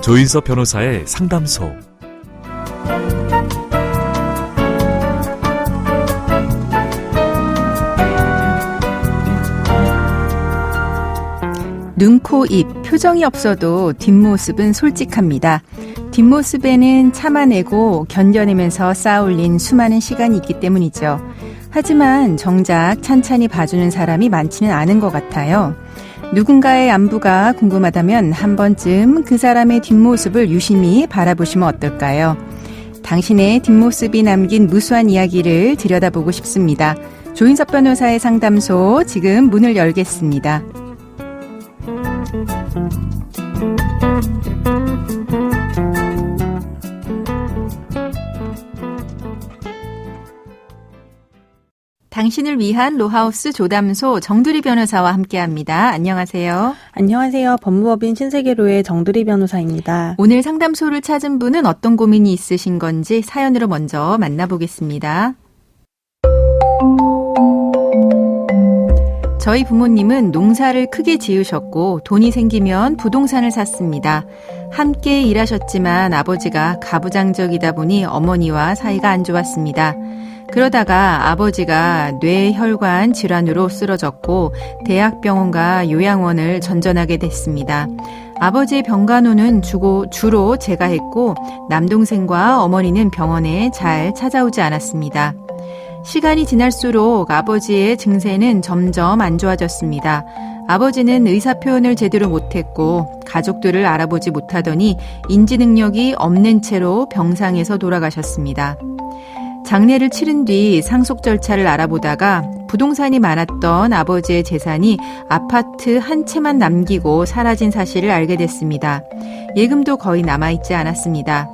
조인섭 변호사의 상담소. 눈, 코, 입, 표정이 없어도 뒷모습은 솔직합니다. 뒷모습에는 참아내고 견뎌내면서 쌓아올린 수많은 시간이 있기 때문이죠. 하지만 정작 찬찬히 봐주는 사람이 많지는 않은 것 같아요. 누군가의 안부가 궁금하다면 한 번쯤 그 사람의 뒷모습을 유심히 바라보시면 어떨까요? 당신의 뒷모습이 남긴 무수한 이야기를 들여다보고 싶습니다. 조인섭 변호사의 상담소 지금 문을 열겠습니다. 당신을 위한 로하우스 조담소 정두리 변호사와 함께합니다. 안녕하세요. 안녕하세요. 법무법인 신세계로의 정두리 변호사입니다. 오늘 상담소를 찾은 분은 어떤 고민이 있으신 건지 사연으로 먼저 만나보겠습니다. 저희 부모님은 농사를 크게 지으셨고 돈이 생기면 부동산을 샀습니다. 함께 일하셨지만 아버지가 가부장적이다 보니 어머니와 사이가 안 좋았습니다. 그러다가 아버지가 뇌혈관 질환으로 쓰러졌고 대학병원과 요양원을 전전하게 됐습니다. 아버지의 병간호는 주로 제가 했고 남동생과 어머니는 병원에 잘 찾아오지 않았습니다. 시간이 지날수록 아버지의 증세는 점점 안 좋아졌습니다. 아버지는 의사 표현을 제대로 못했고 가족들을 알아보지 못하더니 인지 능력이 없는 채로 병상에서 돌아가셨습니다. 장례를 치른 뒤 상속 절차를 알아보다가 부동산이 많았던 아버지의 재산이 아파트 한 채만 남기고 사라진 사실을 알게 됐습니다. 예금도 거의 남아있지 않았습니다.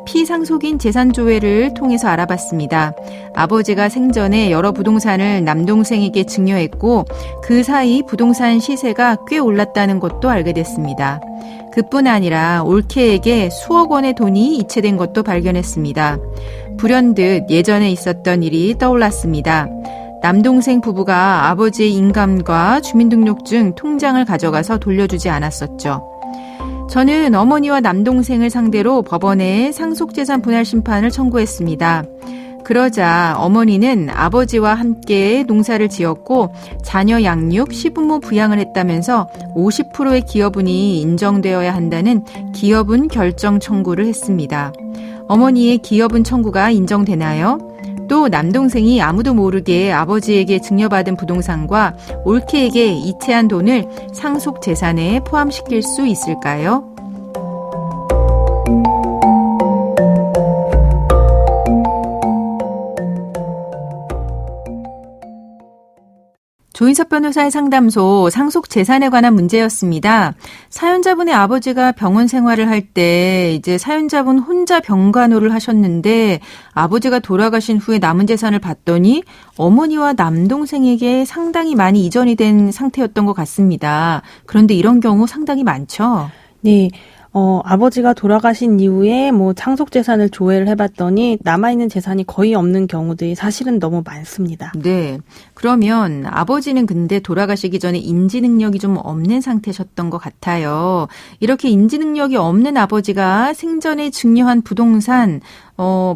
피상속인 재산조회를 통해서 알아봤습니다. 아버지가 생전에 여러 부동산을 남동생에게 증여했고 그 사이 부동산 시세가 꽤 올랐다는 것도 알게 됐습니다. 그뿐 아니라 올케에게 수억 원의 돈이 이체된 것도 발견했습니다. 불현듯 예전에 있었던 일이 떠올랐습니다. 남동생 부부가 아버지의 인감과 주민등록증 통장을 가져가서 돌려주지 않았었죠. 저는 어머니와 남동생을 상대로 법원에 상속재산 분할 심판을 청구했습니다. 그러자 어머니는 아버지와 함께 농사를 지었고 자녀 양육, 시부모 부양을 했다면서 50%의 기여분이 인정되어야 한다는 기여분 결정 청구를 했습니다. 어머니의 기여분 청구가 인정되나요? 또 남동생이 아무도 모르게 아버지에게 증여받은 부동산과 올케에게 이체한 돈을 상속재산에 포함시킬 수 있을까요? 조인섭 변호사의 상담소 상속재산에 관한 문제였습니다. 사연자분의 아버지가 병원 생활을 할 때 이제 사연자분 혼자 병간호를 하셨는데 아버지가 돌아가신 후에 남은 재산을 봤더니 어머니와 남동생에게 상당히 많이 이전이 된 상태였던 것 같습니다. 그런데 이런 경우 상당히 많죠? 네. 아버지가 돌아가신 이후에 상속재산을 조회를 해봤더니 남아있는 재산이 거의 없는 경우들이 사실은 너무 많습니다. 네. 그러면 아버지는 근데 돌아가시기 전에 인지 능력이 좀 없는 상태셨던 것 같아요. 이렇게 인지 능력이 없는 아버지가 생전에 증여한 부동산,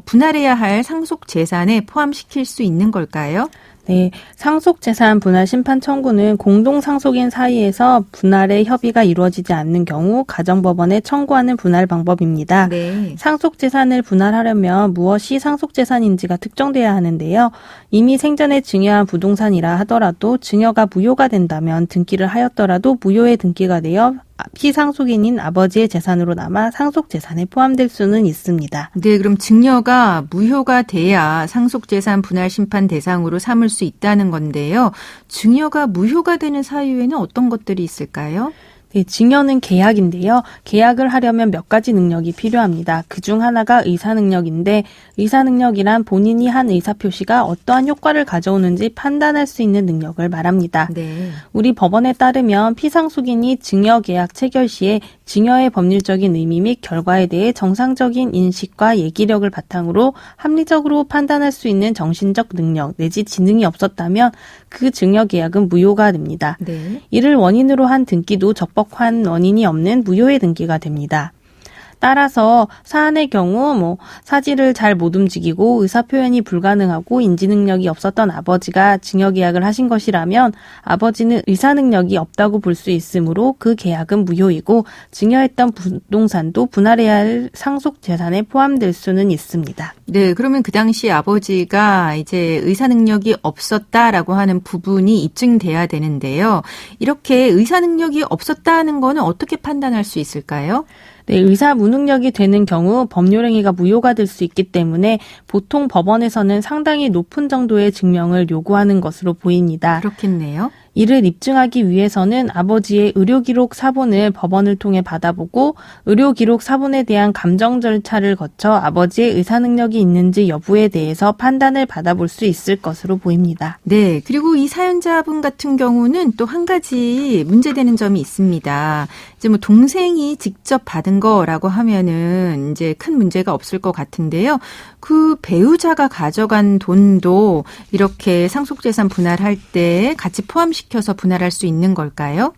분할해야 할 상속재산에 포함시킬 수 있는 걸까요? 네, 상속재산 분할 심판 청구는 공동상속인 사이에서 분할의 협의가 이루어지지 않는 경우 가정법원에 청구하는 분할 방법입니다. 네. 상속재산을 분할하려면 무엇이 상속재산인지가 특정돼야 하는데요. 이미 생전에 증여한 부동산이라 하더라도 증여가 무효가 된다면 등기를 하였더라도 무효의 등기가 되어 피상속인인 아버지의 재산으로 남아 상속재산에 포함될 수는 있습니다. 네, 그럼 증여가 무효가 돼야 상속재산 분할 심판 대상으로 삼을 수 있다는 건데요. 증여가 무효가 되는 사유에는 어떤 것들이 있을까요? 네, 증여는 계약인데요. 계약을 하려면 몇 가지 능력이 필요합니다. 그중 하나가 의사능력인데 의사능력이란 본인이 한 의사표시가 어떠한 효과를 가져오는지 판단할 수 있는 능력을 말합니다. 네. 우리 법원에 따르면 피상속인이 증여계약 체결 시에 증여의 법률적인 의미 및 결과에 대해 정상적인 인식과 예기력을 바탕으로 합리적으로 판단할 수 있는 정신적 능력 내지 지능이 없었다면 그 증여계약은 무효가 됩니다. 네. 이를 원인으로 한 등기도 적법한 원인이 없는 무효의 등기가 됩니다. 따라서 사안의 경우 사지를 잘 못 움직이고 의사표현이 불가능하고 인지능력이 없었던 아버지가 증여계약을 하신 것이라면 아버지는 의사능력이 없다고 볼 수 있으므로 그 계약은 무효이고 증여했던 부동산도 분할해야 할 상속재산에 포함될 수는 있습니다. 네, 그러면 그 당시 아버지가 이제 의사능력이 없었다라고 하는 부분이 입증돼야 되는데요. 이렇게 의사능력이 없었다는 거는 어떻게 판단할 수 있을까요? 네, 의사 무능력이 되는 경우 법률행위가 무효가 될 수 있기 때문에 보통 법원에서는 상당히 높은 정도의 증명을 요구하는 것으로 보입니다. 그렇겠네요. 이를 입증하기 위해서는 아버지의 의료기록 사본을 법원을 통해 받아보고 의료기록 사본에 대한 감정 절차를 거쳐 아버지의 의사능력이 있는지 여부에 대해서 판단을 받아볼 수 있을 것으로 보입니다. 네, 그리고 이 사연자분 같은 경우는 또 한 가지 문제되는 점이 있습니다. 이제 동생이 직접 받은 거라고 하면은 이제 큰 문제가 없을 것 같은데요. 그 배우자가 가져간 돈도 이렇게 상속재산 분할할 때 같이 포함시켜서 분할할 수 있는 걸까요?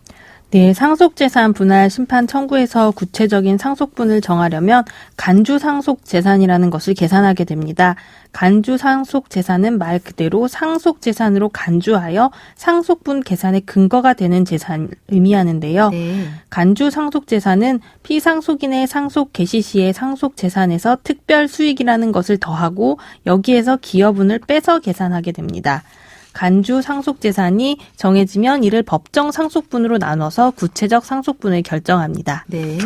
네, 상속재산 분할 심판 청구에서 구체적인 상속분을 정하려면 간주상속재산이라는 것을 계산하게 됩니다. 간주상속재산은 말 그대로 상속재산으로 간주하여 상속분 계산의 근거가 되는 재산을 의미하는데요. 네. 간주상속재산은 피상속인의 상속 개시 시의 상속재산에서 특별수익이라는 것을 더하고 여기에서 기여분을 빼서 계산하게 됩니다. 간주 상속재산이 정해지면 이를 법정 상속분으로 나눠서 구체적 상속분을 결정합니다. 네.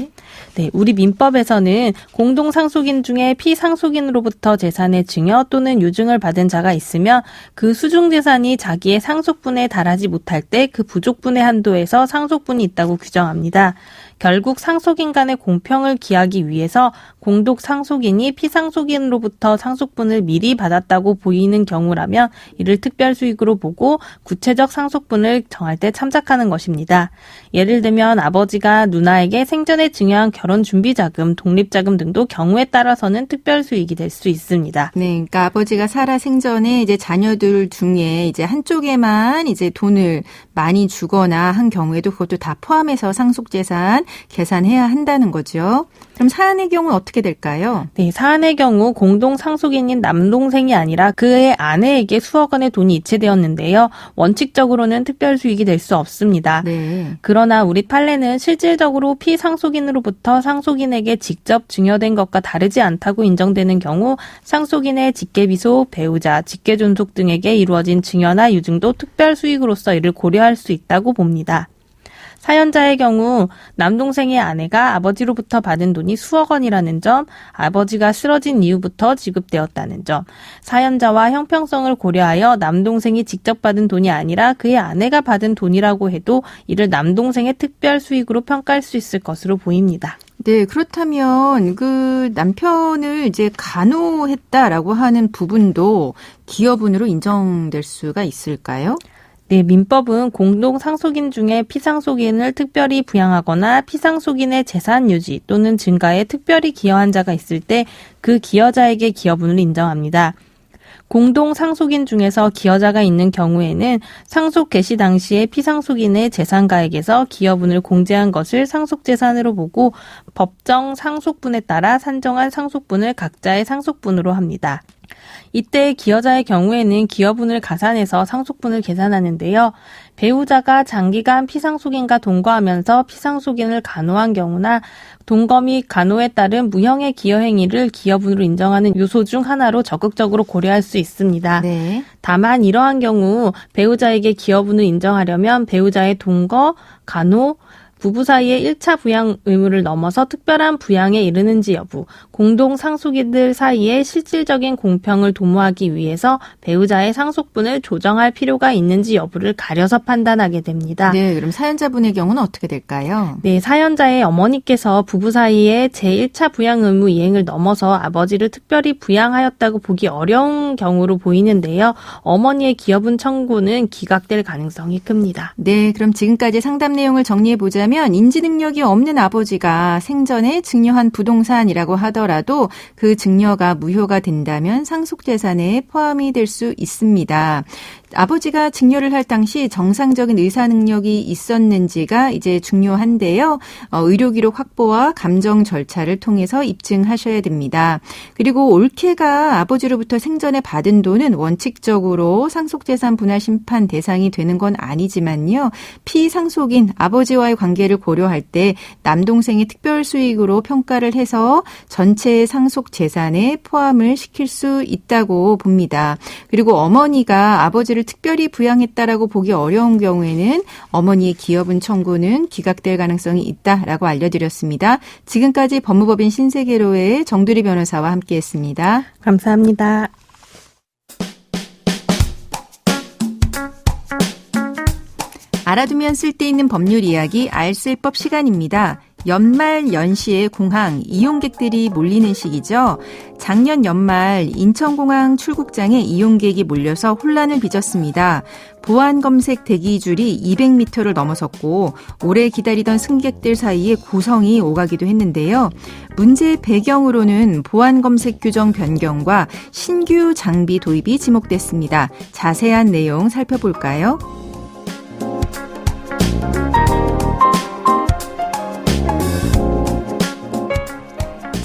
네, 우리 민법에서는 공동 상속인 중에 피상속인으로부터 재산의 증여 또는 유증을 받은 자가 있으면 그 수중 재산이 자기의 상속분에 달하지 못할 때 그 부족분의 한도에서 상속분이 있다고 규정합니다. 결국 상속인 간의 공평을 기하기 위해서 공동 상속인이 피상속인으로부터 상속분을 미리 받았다고 보이는 경우라면 이를 특별수익으로 보고 구체적 상속분을 정할 때 참작하는 것입니다. 예를 들면 아버지가 누나에게 생전에 증여한 결혼준비자금, 독립자금 등도 경우에 따라서는 특별수익이 될 수 있습니다. 네, 그러니까 아버지가 살아 생전에 이제 자녀들 중에 이제 한쪽에만 이제 돈을 많이 주거나 한 경우에도 그것도 다 포함해서 상속재산 계산해야 한다는 거죠. 그럼 사안의 경우는 어떻게 될까요? 네, 사안의 경우 공동 상속인인 남동생이 아니라 그의 아내에게 수억 원의 돈이 이체되었는데요. 원칙적으로는 특별수익이 될 수 없습니다. 네. 그러나 우리 판례는 실질적으로 피상속인으로부터 상속인에게 직접 증여된 것과 다르지 않다고 인정되는 경우 상속인의 직계비속, 배우자, 직계존속 등에게 이루어진 증여나 유증도 특별수익으로서 이를 고려할 수 있다고 봅니다. 사연자의 경우 남동생의 아내가 아버지로부터 받은 돈이 수억 원이라는 점, 아버지가 쓰러진 이후부터 지급되었다는 점, 사연자와 형평성을 고려하여 남동생이 직접 받은 돈이 아니라 그의 아내가 받은 돈이라고 해도 이를 남동생의 특별 수익으로 평가할 수 있을 것으로 보입니다. 네, 그렇다면 그 남편을 이제 간호했다라고 하는 부분도 기여분으로 인정될 수가 있을까요? 네, 민법은 공동 상속인 중에 피상속인을 특별히 부양하거나 피상속인의 재산 유지 또는 증가에 특별히 기여한 자가 있을 때 그 기여자에게 기여분을 인정합니다. 공동 상속인 중에서 기여자가 있는 경우에는 상속 개시 당시에 피상속인의 재산가액에서 기여분을 공제한 것을 상속재산으로 보고 법정 상속분에 따라 산정한 상속분을 각자의 상속분으로 합니다. 이때 기여자의 경우에는 기여분을 가산해서 상속분을 계산하는데요. 배우자가 장기간 피상속인과 동거하면서 피상속인을 간호한 경우나 동거 및 간호에 따른 무형의 기여행위를 기여분으로 인정하는 요소 중 하나로 적극적으로 고려할 수 있습니다. 네. 다만 이러한 경우 배우자에게 기여분을 인정하려면 배우자의 동거, 간호, 부부 사이의 1차 부양 의무를 넘어서 특별한 부양에 이르는지 여부, 공동 상속인들 사이의 실질적인 공평을 도모하기 위해서 배우자의 상속분을 조정할 필요가 있는지 여부를 가려서 판단하게 됩니다. 네, 그럼 사연자분의 경우는 어떻게 될까요? 네, 사연자의 어머니께서 부부 사이의 제1차 부양 의무 이행을 넘어서 아버지를 특별히 부양하였다고 보기 어려운 경우로 보이는데요. 어머니의 기여분 청구는 기각될 가능성이 큽니다. 네, 그럼 지금까지 상담 내용을 정리해보자면 인지능력이 없는 아버지가 생전에 증여한 부동산이라고 하더라도 그 증여가 무효가 된다면 상속재산에 포함이 될 수 있습니다. 아버지가 증여를 할 당시 정상적인 의사 능력이 있었는지가 이제 중요한데요. 의료기록 확보와 감정 절차를 통해서 입증하셔야 됩니다. 그리고 올케가 아버지로부터 생전에 받은 돈은 원칙적으로 상속재산 분할 심판 대상이 되는 건 아니지만요. 피상속인 아버지와의 관계를 고려할 때 남동생의 특별 수익으로 평가를 해서 전체 상속재산에 포함을 시킬 수 있다고 봅니다. 그리고 어머니가 아버지를 특별히 부양했다라고 보기 어려운 경우에는 어머니의 기여분 청구는 기각될 가능성이 있다라고 알려드렸습니다. 지금까지 법무법인 신세계로의 정두리 변호사와 함께했습니다. 감사합니다. 알아두면 쓸데있는 법률 이야기 알쓸법 시간입니다. 연말 연시에 공항 이용객들이 몰리는 시기죠. 작년 연말 인천공항 출국장에 이용객이 몰려서 혼란을 빚었습니다. 보안검색 대기줄이 200m를 넘어섰고 오래 기다리던 승객들 사이에 고성이 오가기도 했는데요. 문제의 배경으로는 보안검색 규정 변경과 신규 장비 도입이 지목됐습니다. 자세한 내용 살펴볼까요?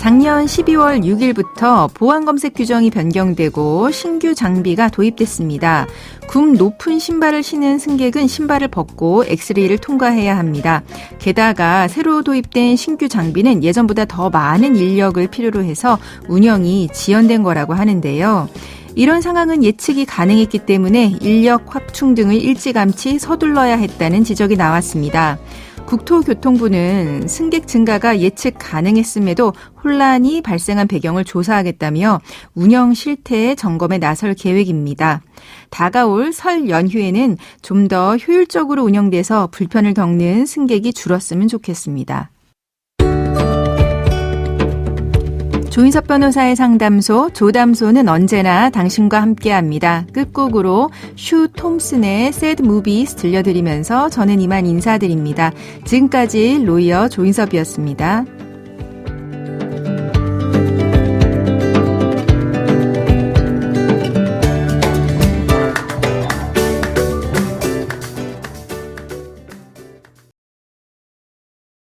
작년 12월 6일부터 보안검색 규정이 변경되고 신규 장비가 도입됐습니다. 굽 높은 신발을 신은 승객은 신발을 벗고 엑스레이를 통과해야 합니다. 게다가 새로 도입된 신규 장비는 예전보다 더 많은 인력을 필요로 해서 운영이 지연된 거라고 하는데요. 이런 상황은 예측이 가능했기 때문에 인력 확충 등을 일찌감치 서둘러야 했다는 지적이 나왔습니다. 국토교통부는 승객 증가가 예측 가능했음에도 혼란이 발생한 배경을 조사하겠다며 운영 실태 점검에 나설 계획입니다. 다가올 설 연휴에는 좀 더 효율적으로 운영돼서 불편을 겪는 승객이 줄었으면 좋겠습니다. 조인섭 변호사의 상담소, 조담소는 언제나 당신과 함께합니다. 끝곡으로 슈 톰슨의 Sad Movies 들려드리면서 저는 이만 인사드립니다. 지금까지 로이어 조인섭이었습니다.